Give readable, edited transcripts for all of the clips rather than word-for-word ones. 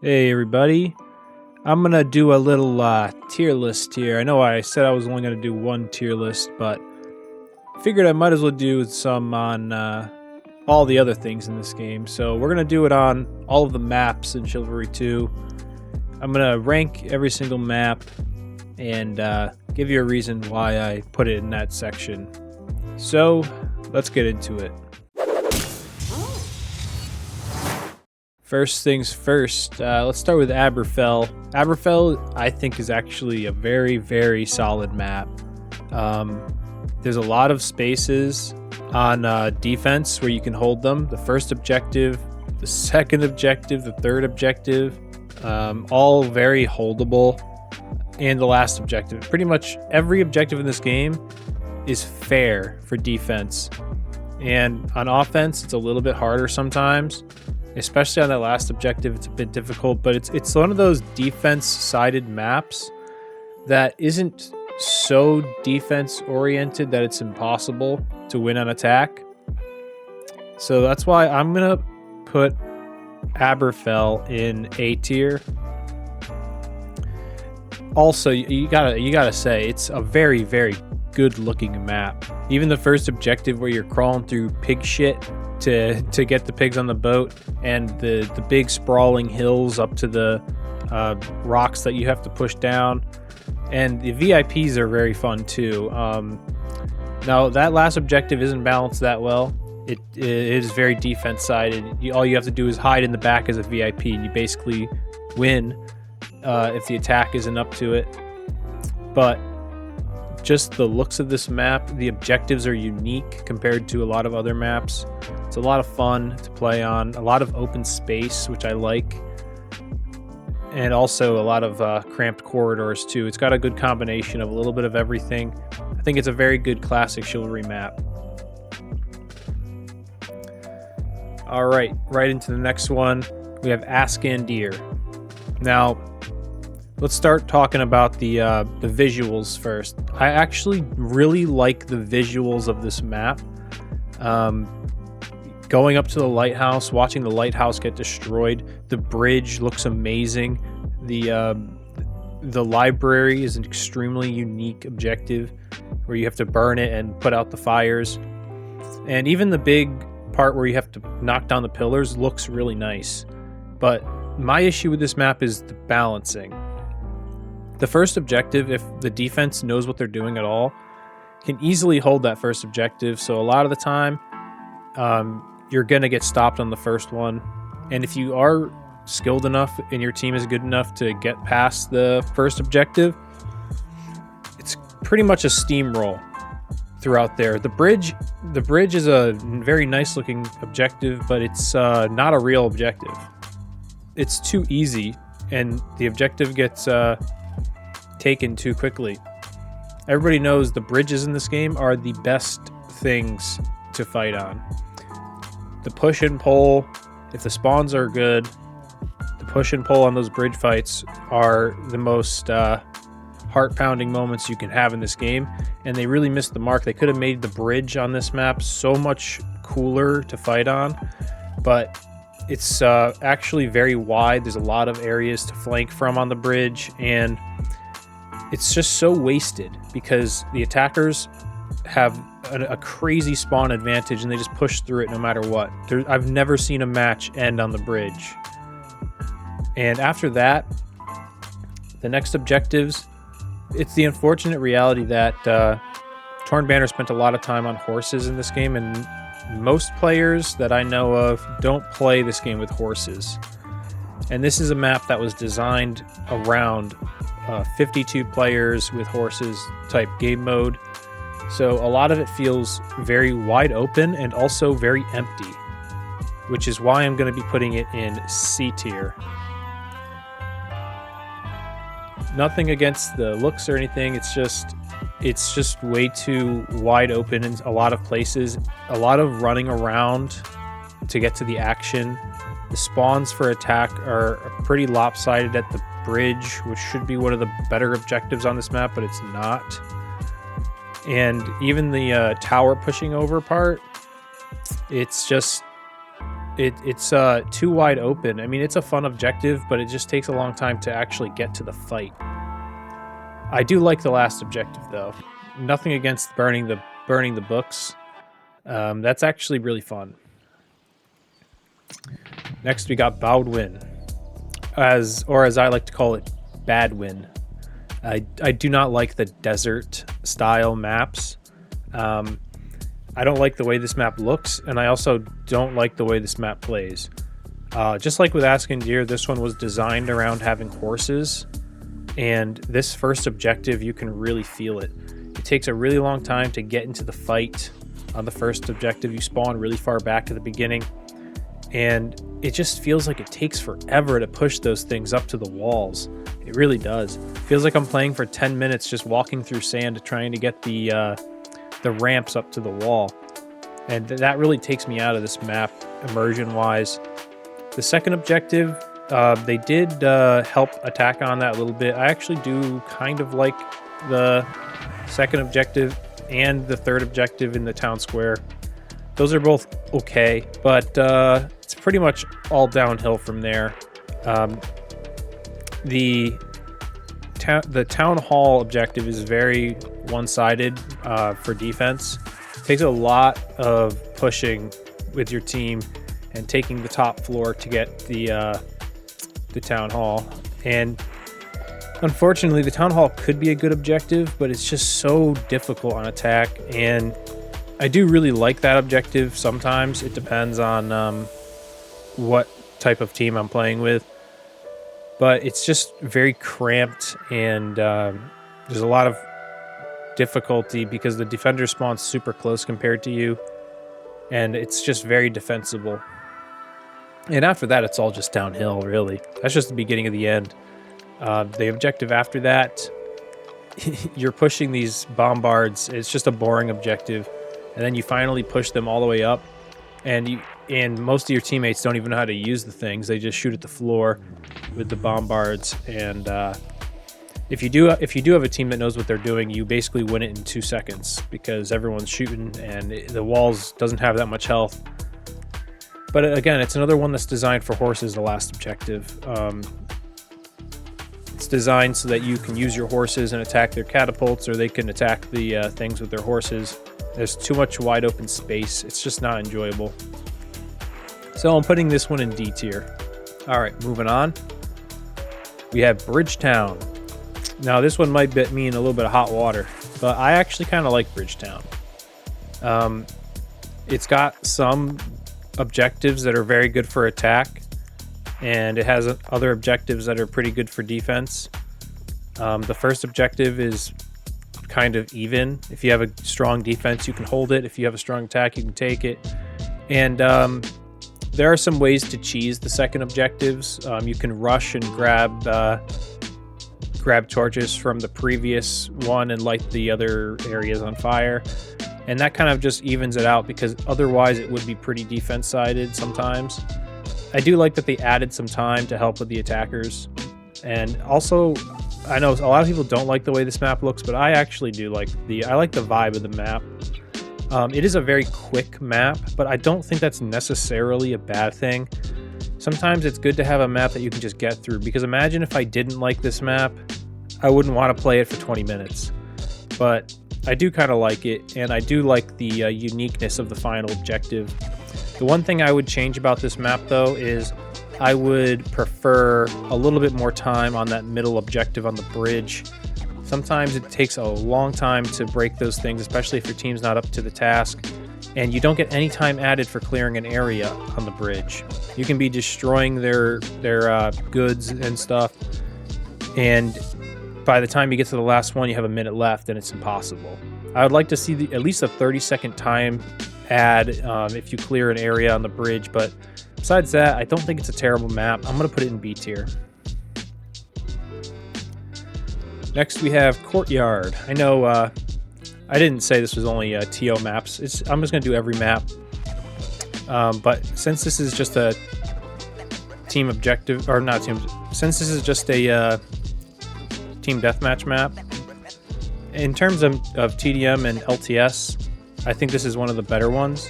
Hey everybody, I'm gonna do a little tier list here. I know I said I was only gonna do one tier list, but figured I might as well do some on all the other things in this game. So we're gonna do it on all of the maps in Chivalry 2. I'm gonna rank every single map and give you a reason why I put it in that section. So let's get into it. First things first, let's start with Aberfell. Aberfell, I think, is actually a very, very solid map. There's a lot of spaces on defense where you can hold them. The first objective, the second objective, the third objective, all very holdable. And the last objective. Pretty much every objective in this game is fair for defense. And on offense, it's a little bit harder sometimes. Especially on that last objective, it's a bit difficult, but it's one of those defense-sided maps that isn't so defense-oriented that it's impossible to win on attack. So that's why I'm gonna put Aberfell in A tier. Also, you gotta say it's a very, very good-looking map. Even the first objective where you're crawling through pig shit to get the pigs on the boat, and the big sprawling hills up to the rocks that you have to push down, and the VIPs are very fun too. Now that last objective isn't balanced that well. It is very defense sided. All you have to do is hide in the back as a VIP, and you basically win if the attack isn't up to it. But just the looks of this map, the objectives are unique compared to a lot of other maps. It's a lot of fun to play on, a lot of open space, which I like, and also a lot of cramped corridors too. It's got a good combination of a little bit of everything. I think it's a very good classic Chivalry map. All right into the next one. We have Ascandir. Now, let's start talking about the visuals first. I actually really like the visuals of this map. Going up to the lighthouse, watching the lighthouse get destroyed. The bridge looks amazing. The library is an extremely unique objective where you have to burn it and put out the fires. And even the big part where you have to knock down the pillars looks really nice. But my issue with this map is the balancing. The first objective, if the defense knows what they're doing at all, can easily hold that first objective. So a lot of the time, you're going to get stopped on the first one. And if you are skilled enough and your team is good enough to get past the first objective, it's pretty much a steamroll throughout there. The bridge is a very nice looking objective, but it's not a real objective. It's too easy, and the objective gets taken too quickly. Everybody knows the bridges in this game are the best things to fight on. The push and pull, if the spawns are good, the push and pull on those bridge fights are the most heart-pounding moments you can have in this game, and they really missed the mark. They could have made the bridge on this map so much cooler to fight on, but it's actually very wide. There's a lot of areas to flank from on the bridge, and it's just so wasted because the attackers have a crazy spawn advantage and they just push through it no matter what. I've never seen a match end on the bridge. And after that, the next objectives, it's the unfortunate reality that Torn Banner spent a lot of time on horses in this game, and most players that I know of don't play this game with horses. And this is a map that was designed around 52 players with horses type game mode. So a lot of it feels very wide open and also very empty, which is why I'm going to be putting it in C tier. Nothing against the looks or anything. It's just way too wide open in a lot of places. A lot of running around to get to the action. The spawns for attack are pretty lopsided at the bridge, which should be one of the better objectives on this map, but it's not. And even the tower pushing over part, it's just It's too wide open. I mean, it's a fun objective, but it just takes a long time to actually get to the fight. I do like the last objective though. Nothing against burning the books. That's actually really fun. Next, we got Baldwin, as I like to call it, Badwin. I do not like the desert style maps. I don't like the way this map looks, and I also don't like the way this map plays. Just like with Asking Deer, this one was designed around having horses, and this first objective, you can really feel it. It takes a really long time to get into the fight. On the first objective, you spawn really far back at the beginning, and it just feels like it takes forever to push those things up to the walls. It really does. It feels like I'm playing for 10 minutes just walking through sand trying to get the ramps up to the wall. And that really takes me out of this map, immersion-wise. The second objective, they did help attack on that a little bit. I actually do kind of like the second objective and the third objective in the town square. Those are both okay, but it's pretty much all downhill from there. The town hall objective is very one-sided for defense. It takes a lot of pushing with your team and taking the top floor to get the town hall. And unfortunately, the town hall could be a good objective, but it's just so difficult on attack. And I do really like that objective sometimes. It depends on what type of team I'm playing with. But it's just very cramped, and there's a lot of difficulty because the defender spawns super close compared to you, and it's just very defensible. And after that, it's all just downhill, really. That's just the beginning of the end. The objective after that, you're pushing these bombards. It's just a boring objective, and then you finally push them all the way up, and most of your teammates don't even know how to use the things. They just shoot at the floor with the bombards. And if you do have a team that knows what they're doing, you basically win it in 2 seconds because everyone's shooting and the walls doesn't have that much health. But again, it's another one that's designed for horses. The last objective, it's designed so that you can use your horses and attack their catapults, or they can attack the things with their horses. There's too much wide open space. It's just not enjoyable. So I'm putting this one in D tier. All right, moving on. We have Bridgetown. Now this one might mean a little bit of hot water, but I actually kind of like Bridgetown. It's got some objectives that are very good for attack, and it has other objectives that are pretty good for defense. The first objective is kind of even. If you have a strong defense, you can hold it. If you have a strong attack, you can take it. And there are some ways to cheese the second objectives. You can rush and grab torches from the previous one and light the other areas on fire. And that kind of just evens it out because otherwise it would be pretty defense-sided sometimes. I do like that they added some time to help with the attackers. And also, I know a lot of people don't like the way this map looks, but I actually do like the vibe of the map. It is a very quick map, but I don't think that's necessarily a bad thing. Sometimes it's good to have a map that you can just get through, because imagine if I didn't like this map, I wouldn't want to play it for 20 minutes. But I do kind of like it, and I do like the uniqueness of the final objective. The one thing I would change about this map, though, is I would prefer a little bit more time on that middle objective on the bridge. Sometimes it takes a long time to break those things, especially if your team's not up to the task, and you don't get any time added for clearing an area on the bridge. You can be destroying their goods and stuff, and by the time you get to the last one, you have a minute left, and it's impossible. I would like to see at least a 30-second time add if you clear an area on the bridge, but besides that, I don't think it's a terrible map. I'm going to put it in B tier. Next, we have Courtyard. I know I didn't say this was only TO maps. I'm just going to do every map. But since this is just a team objective, or not team, since this is just a team deathmatch map, in terms of TDM and LTS, I think this is one of the better ones.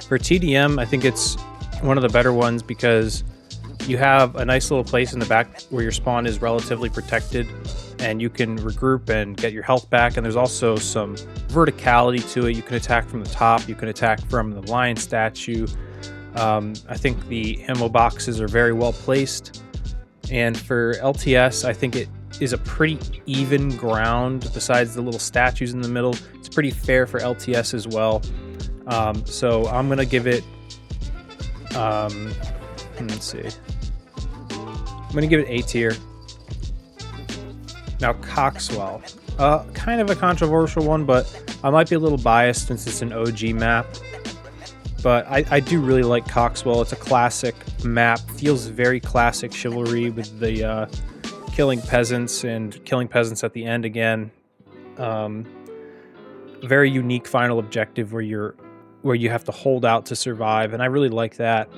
For TDM, I think it's one of the better ones because you have a nice little place in the back where your spawn is relatively protected, and you can regroup and get your health back. And there's also some verticality to it. You can attack from the top, you can attack from the lion statue. I think the ammo boxes are very well placed, and for LTS I think it is a pretty even ground. Besides the little statues in the middle, it's pretty fair for LTS as well. So I'm gonna give it let's see, I'm gonna give it A tier. Now Coxwell, kind of a controversial one, but I might be a little biased since it's an OG map. But I do really like Coxwell. It's a classic map, feels very classic Chivalry with the killing peasants and killing peasants at the end again. Very unique final objective where you have to hold out to survive, and I really like that.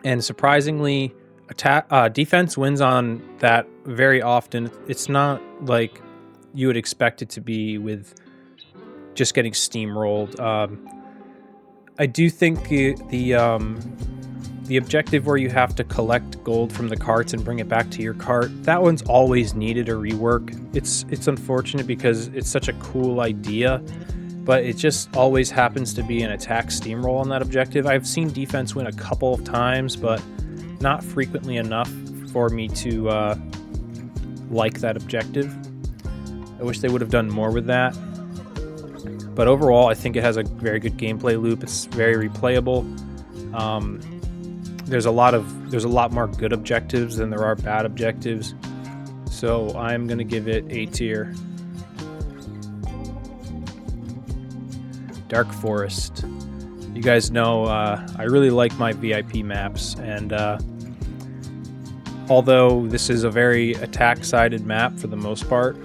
And surprisingly, defense wins on that very often. It's not like you would expect it to be with just getting steamrolled. I do think the objective where you have to collect gold from the carts and bring it back to your cart, that one's always needed a rework. It's unfortunate because it's such a cool idea, but it just always happens to be an attack steamroll on that objective. I've seen defense win a couple of times, but not frequently enough for me to like that objective. I wish they would have done more with that. But overall, I think it has a very good gameplay loop. It's very replayable. There's a lot more good objectives than there are bad objectives. So I'm gonna give it A tier. Dark Forest. You guys know I really like my VIP maps, and although this is a very attack-sided map for the most part,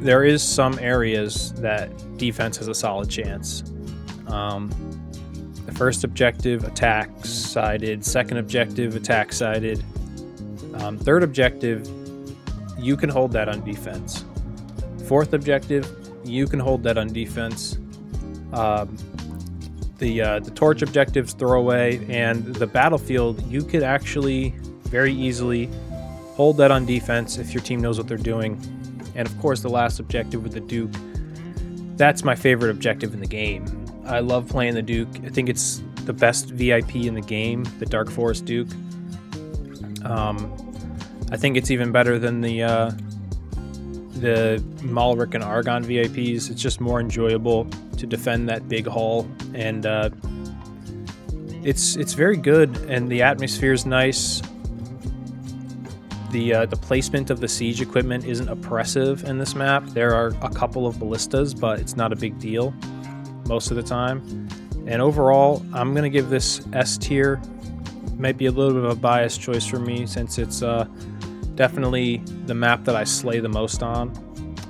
there is some areas that defense has a solid chance. The first objective, attack-sided. Second objective, attack-sided. Third objective, you can hold that on defense. Fourth objective, you can hold that on defense. The torch objectives throwaway, and the battlefield, you could actually very easily hold that on defense if your team knows what they're doing. And of course, the last objective with the Duke, that's my favorite objective in the game. I love playing the Duke. I think it's the best VIP in the game, the Dark Forest Duke. I think it's even better than the Malric and Argon VIPs. It's just more enjoyable to defend that big hall, and it's very good, and the atmosphere is nice. The placement of the siege equipment isn't oppressive in this map. There are a couple of ballistas, but it's not a big deal most of the time. And overall, I'm gonna give this S tier. Might be a little bit of a biased choice for me since it's definitely the map that I slay the most on,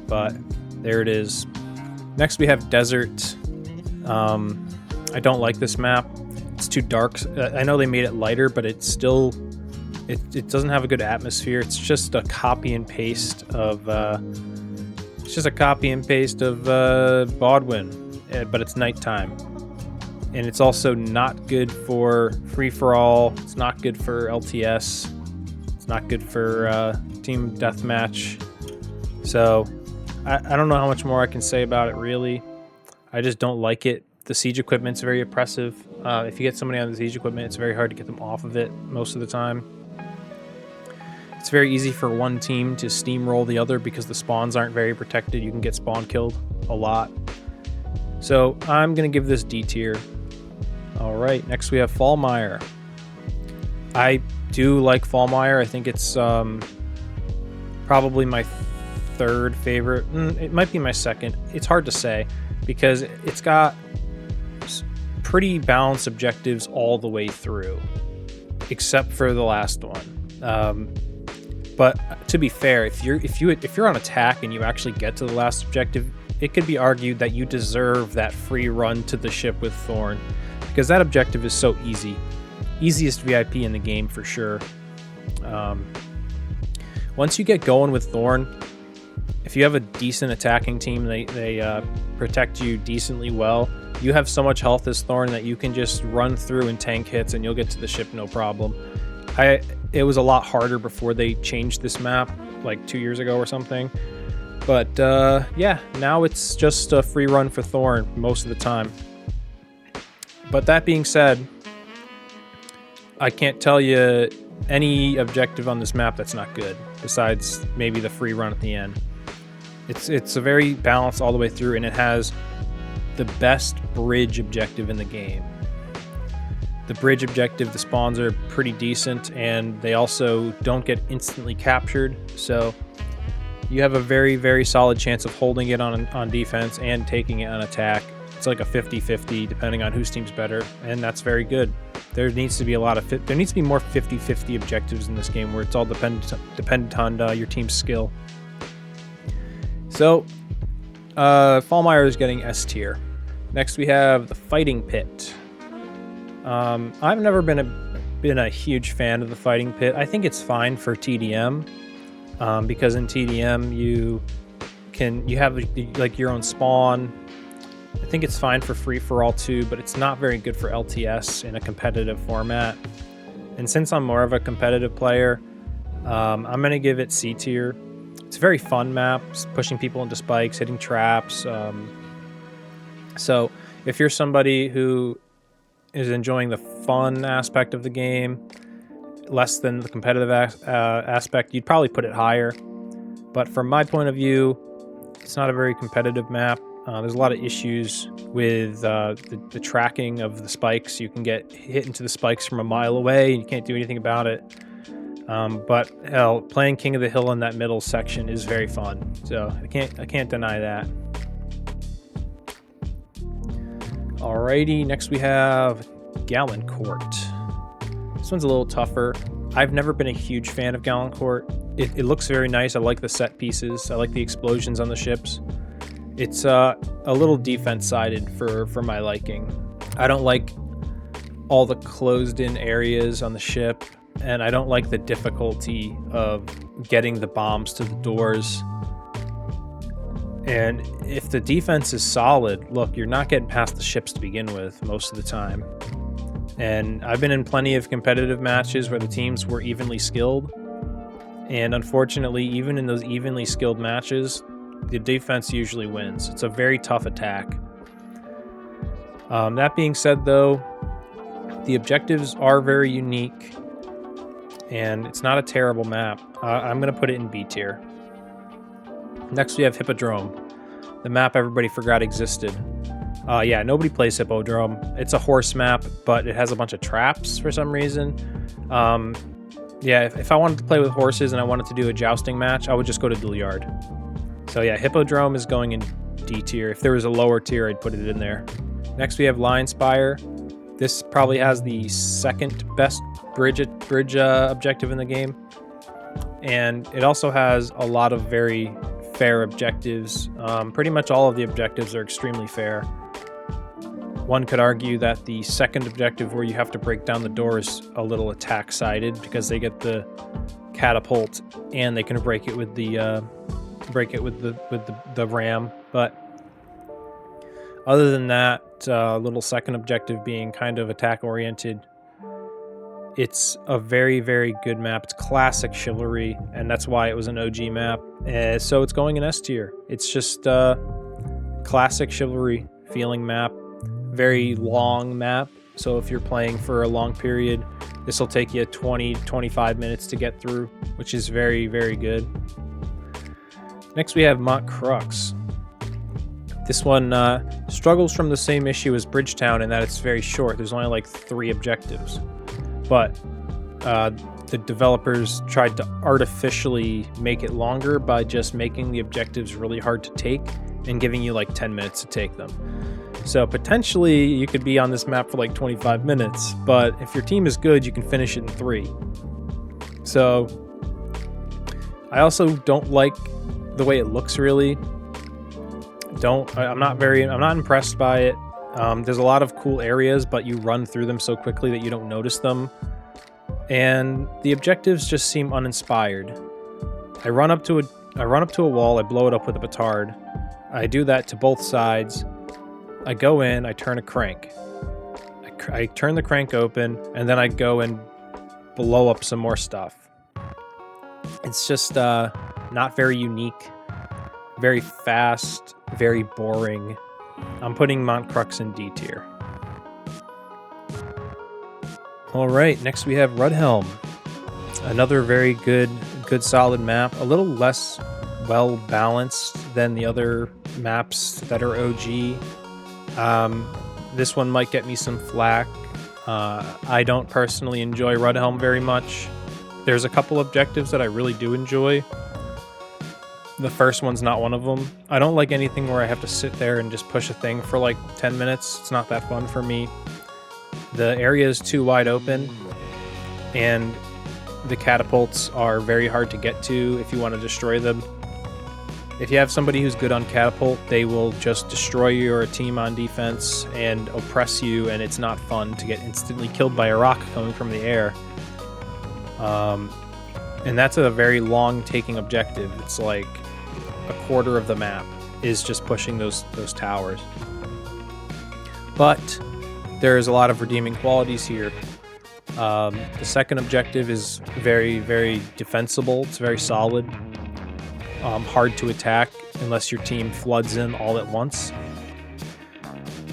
but there it is. Next we have Desert. I don't like this map. It's too dark. I know they made it lighter, but it's still it doesn't have a good atmosphere. It's just a copy and paste of Bodwin, but it's nighttime. And it's also not good for free-for-all. It's not good for LTS. It's not good for team deathmatch. So I don't know how much more I can say about it, really. I just don't like it. The siege equipment's very oppressive. If you get somebody on the siege equipment, it's very hard to get them off of it most of the time. It's very easy for one team to steamroll the other because the spawns aren't very protected. You can get spawn killed a lot. So I'm going to give this D tier. All right, next we have Fallmire. I do like Fallmire. I think it's probably my third favorite. It might be my second. It's hard to say because it's got pretty balanced objectives all the way through, except for the last one. But to be fair, if you're on attack and you actually get to the last objective, it could be argued that you deserve that free run to the ship with Thorn, because that objective is so easy. Easiest VIP in the game for sure. Once you get going with Thorn, if you have a decent attacking team, they protect you decently well. You have so much health as Thorn that you can just run through and tank hits and you'll get to the ship no problem. It was a lot harder before they changed this map, like 2 years ago or something. But yeah, now it's just a free run for Thorn most of the time. But that being said, I can't tell you any objective on this map that's not good, besides maybe the free run at the end. It's a very balanced all the way through, and it has the best bridge objective in the game. The bridge objective, the spawns are pretty decent, and they also don't get instantly captured, so you have a very, very solid chance of holding it on defense and taking it on attack. It's like a 50-50 depending on whose team's better, and that's very good. There needs to be more 50-50 objectives in this game where it's all dependent on your team's skill. So, Fallmeyer is getting S tier. Next we have the Fighting Pit. I've never been a huge fan of the Fighting Pit. I think it's fine for TDM, because in TDM you have like your own spawn. I think it's fine for free-for-all too, but it's not very good for LTS in a competitive format. And since I'm more of a competitive player, I'm going to give it C tier. It's a very fun map, pushing people into spikes, hitting traps. So if you're somebody who is enjoying the fun aspect of the game, less than the competitive aspect, you'd probably put it higher. But from my point of view, it's not a very competitive map. There's a lot of issues with the tracking of the spikes. You can get hit into the spikes from a mile away, and you can't do anything about it. But hell, playing King of the Hill in that middle section is very fun. So I can't deny that. Alrighty, next we have Gallon Court. This one's a little tougher. I've never been a huge fan of Gallon Court. It looks very nice. I like the set pieces. I like the explosions on the ships. It's a little defense-sided for my liking. I don't like all the closed-in areas on the ship, and I don't like the difficulty of getting the bombs to the doors. And if the defense is solid, look, you're not getting past the ships to begin with most of the time. And I've been in plenty of competitive matches where the teams were evenly skilled. And unfortunately, even in those evenly skilled matches, the defense usually wins. It's a very tough attack. That being said, though, the objectives are very unique, and it's not a terrible map. I'm going to put it in B tier. Next, we have Hippodrome, the map everybody forgot existed. Yeah, nobody plays Hippodrome. It's a horse map, but it has a bunch of traps for some reason. Yeah, if I wanted to play with horses and I wanted to do a jousting match, I would just go to Dilliard. So yeah, Hippodrome is going in D tier. If there was a lower tier, I'd put it in there. Next, we have Lion Spire. This probably has the second best bridge objective in the game. And it also has a lot of very fair objectives. Pretty much all of the objectives are extremely fair. One could argue that the second objective, where you have to break down the door, is a little attack-sided because they get the catapult and they can break it with the ram. But other than that, little second objective being kind of attack-oriented, it's a very, very good map. It's classic Chivalry, and that's why it was an OG map. So it's going in S tier. It's just classic Chivalry feeling map. Very long map. So if you're playing for a long period, this will take you 20-25 minutes to get through, which is very, very good. Next, we have Mont Crux. This one struggles from the same issue as Bridgetown in that it's very short. There's only like 3 objectives. But the developers tried to artificially make it longer by just making the objectives really hard to take and giving you like 10 minutes to take them. So potentially you could be on this map for like 25 minutes, but if your team is good, you can finish it in 3. So I also don't like the way it looks, really. I'm not impressed by it. There's a lot of cool areas, but you run through them so quickly that you don't notice them. And the objectives just seem uninspired. I run up to a wall, I blow it up with a petard. I do that to both sides. I go in, I turn a crank. I turn the crank open, and then I go and blow up some more stuff. It's just not very unique, very fast, very boring. I'm putting Mont Crux in D tier. All right, next we have Rudhelm. Another very good solid map. A little less well balanced than the other maps that are OG. This one might get me some flack. I don't personally enjoy Rudhelm very much. There's a couple objectives that I really do enjoy. The first one's not one of them. I don't like anything where I have to sit there and just push a thing for like 10 minutes. It's not that fun for me. The area is too wide open, and the catapults are very hard to get to if you want to destroy them. If you have somebody who's good on catapult, they will just destroy your team on defense and oppress you, and it's not fun to get instantly killed by a rock coming from the air. And that's a very long taking objective. It's like a quarter of the map is just pushing those towers. But there's a lot of redeeming qualities here. The second objective is very, very defensible. It's very solid. Hard to attack unless your team floods in all at once.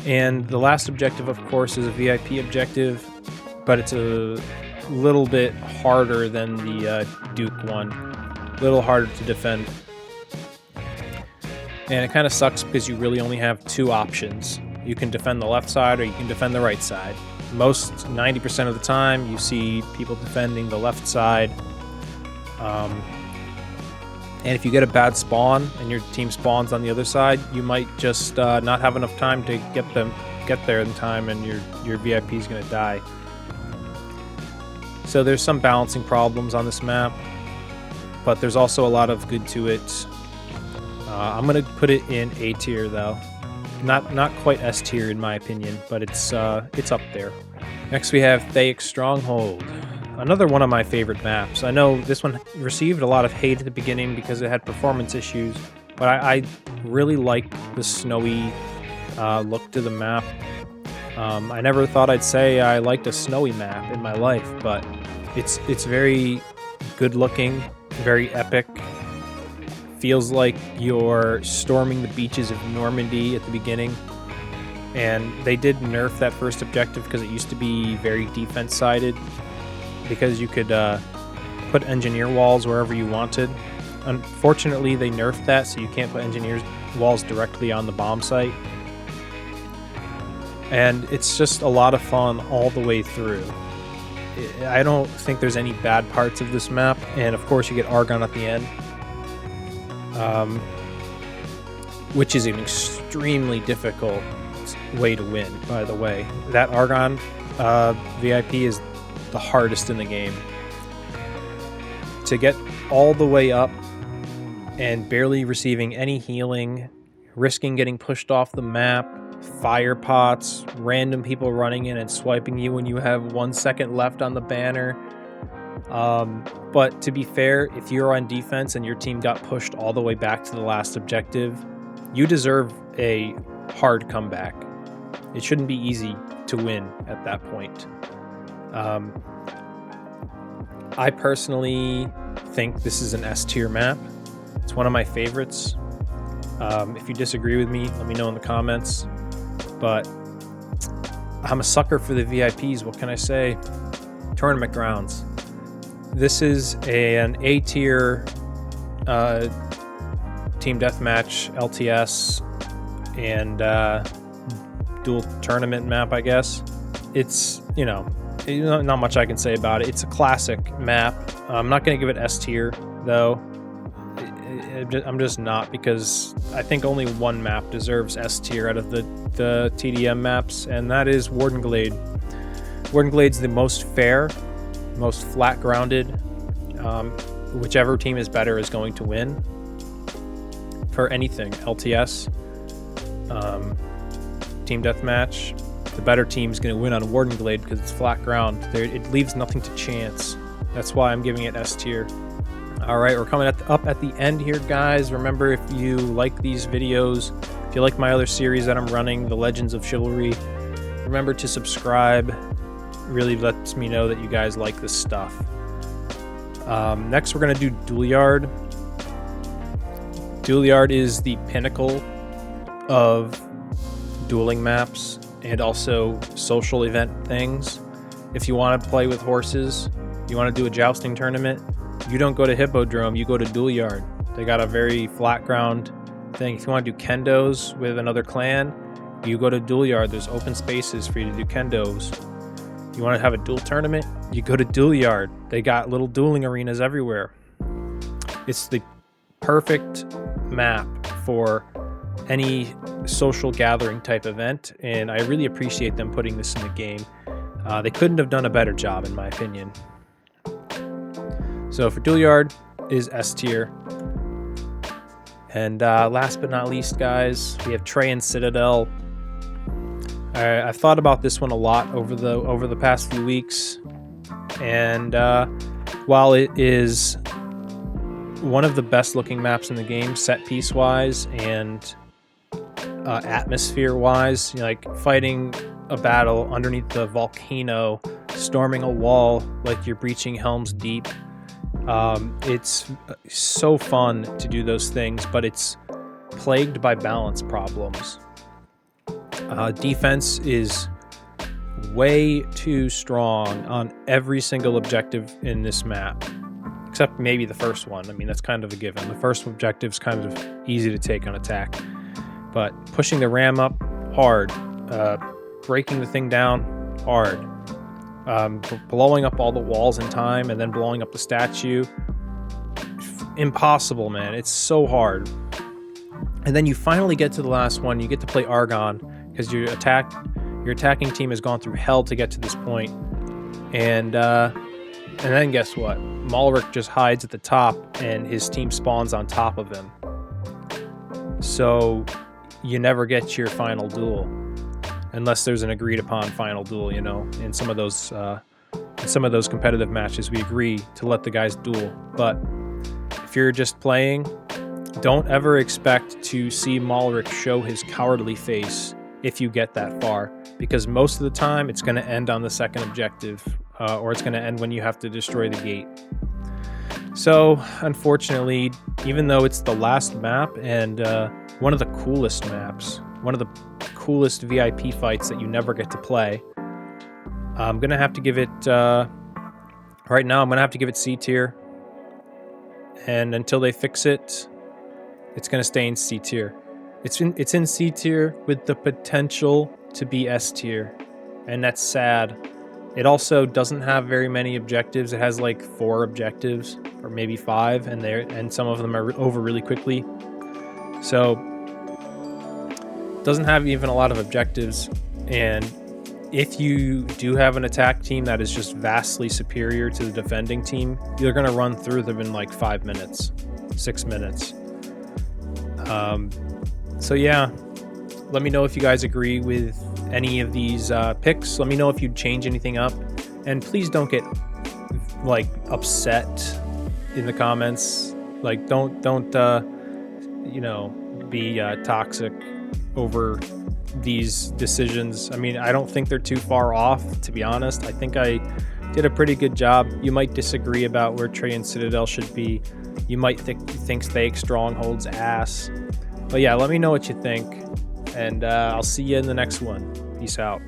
And the last objective, of course, is a VIP objective, but it's a little bit harder than the Duke one. A little harder to defend. And it kind of sucks because you really only have two options. You can defend the left side or you can defend the right side. Most 90% of the time, you see people defending the left side. And if you get a bad spawn and your team spawns on the other side, you might just not have enough time to get there in time, and your VIP is going to die. So there's some balancing problems on this map, but there's also a lot of good to it. I'm going to put it in A tier though. Not quite S tier in my opinion, but it's up there. Next we have Thaic Stronghold. Another one of my favorite maps. I know this one received a lot of hate at the beginning because it had performance issues, but I really like the snowy look to the map. I never thought I'd say I liked a snowy map in my life, but it's very good looking, very epic. Feels like you're storming the beaches of Normandy at the beginning. And they did nerf that first objective because it used to be very defense-sided, because you could put engineer walls wherever you wanted. Unfortunately, they nerfed that, so you can't put engineer walls directly on the bomb site. And it's just a lot of fun all the way through. I don't think there's any bad parts of this map, and of course you get Argon at the end. Which is an extremely difficult way to win, by the way. That Argon VIP is the hardest in the game. To get all the way up and barely receiving any healing, risking getting pushed off the map, fire pots, random people running in and swiping you when you have 1 second left on the banner. But to be fair, if you're on defense and your team got pushed all the way back to the last objective, you deserve a hard comeback. It shouldn't be easy to win at that point. I personally think this is an S tier map. It's one of my favorites. If you disagree with me, let me know in the comments. But I'm a sucker for the VIPs. What can I say? Tournament grounds. This is an A tier team deathmatch, LTS, and dual tournament map, I guess. It's, not much I can say about it. It's a classic map. I'm not going to give it S tier, though. I'm just not, because I think only one map deserves S tier out of the TDM maps, and that is Warden Glade. Warden Glade's the most fair, most flat-grounded. Whichever team is better is going to win for anything. LTS, team deathmatch. The better team is going to win on Warden Glade because it's flat ground. It leaves nothing to chance. That's why I'm giving it S tier. All right, we're coming up at the end here, guys. Remember, if you like these videos, if If you like my other series that I'm running, The Legends of Chivalry, remember to subscribe. It really lets me know that you guys like this stuff. Next, we're going to do Duel Yard. Duel Yard is the pinnacle of dueling maps and also social event things. If you want to play with horses, you want to do a jousting tournament, you don't go to Hippodrome, you go to Duel Yard. They got a very flat ground thing. If you want to do kendos with another clan, you go to Duel Yard. There's open spaces for you to do kendos. You want to have a duel tournament, you go to Duel Yard. They got little dueling arenas everywhere. It's the perfect map for any social gathering type event, and I really appreciate them putting this in the game. They couldn't have done a better job, in my opinion. So for Duel Yard is S tier. And last but not least, guys, we have Trey and Citadel. I've thought about this one a lot over the past few weeks, and while it is one of the best looking maps in the game, set piece wise and atmosphere wise, you know, like fighting a battle underneath the volcano, storming a wall like you're breaching Helm's Deep. It's so fun to do those things, but it's plagued by balance problems. Defense is way too strong on every single objective in this map, except maybe the first one. I mean, that's kind of a given. The first objective is kind of easy to take on attack, but pushing the ram up, hard. Breaking the thing down, hard. Blowing up all the walls in time and then blowing up the statue, impossible, man. It's so hard. And then you finally get to the last one. You get to play Argon because your attacking team has gone through hell to get to this point. And then guess what? Malric just hides at the top and his team spawns on top of him. So you never get your final duel unless there's an agreed upon final duel, you know. In some of those competitive matches, we agree to let the guys duel. But if you're just playing, don't ever expect to see Malric show his cowardly face if you get that far, because most of the time it's going to end on the second objective, or it's going to end when you have to destroy the gate. So, unfortunately, even though it's the last map and one of the coolest maps, one of the coolest VIP fights that you never get to play, I'm going to have to give it, right now, I'm going to have to give it C tier. And until they fix it, it's going to stay in C tier. It's in C tier with the potential to be S tier, and that's sad. It also doesn't have very many objectives. It has like 4 objectives, or maybe 5, and some of them are over really quickly. So it doesn't have even a lot of objectives, and if you do have an attack team that is just vastly superior to the defending team, you're going to run through them in like 5 minutes, 6 minutes. So yeah, let me know if you guys agree with any of these picks. Let me know if you'd change anything up, and please don't get like upset in the comments. Like don't you know, be toxic over these decisions. I mean, I don't think they're too far off, to be honest. I think I did a pretty good job. You might disagree about where Trey and Citadel should be. You might think Stake Stronghold's ass. But yeah, let me know what you think, and I'll see you in the next one. Peace out.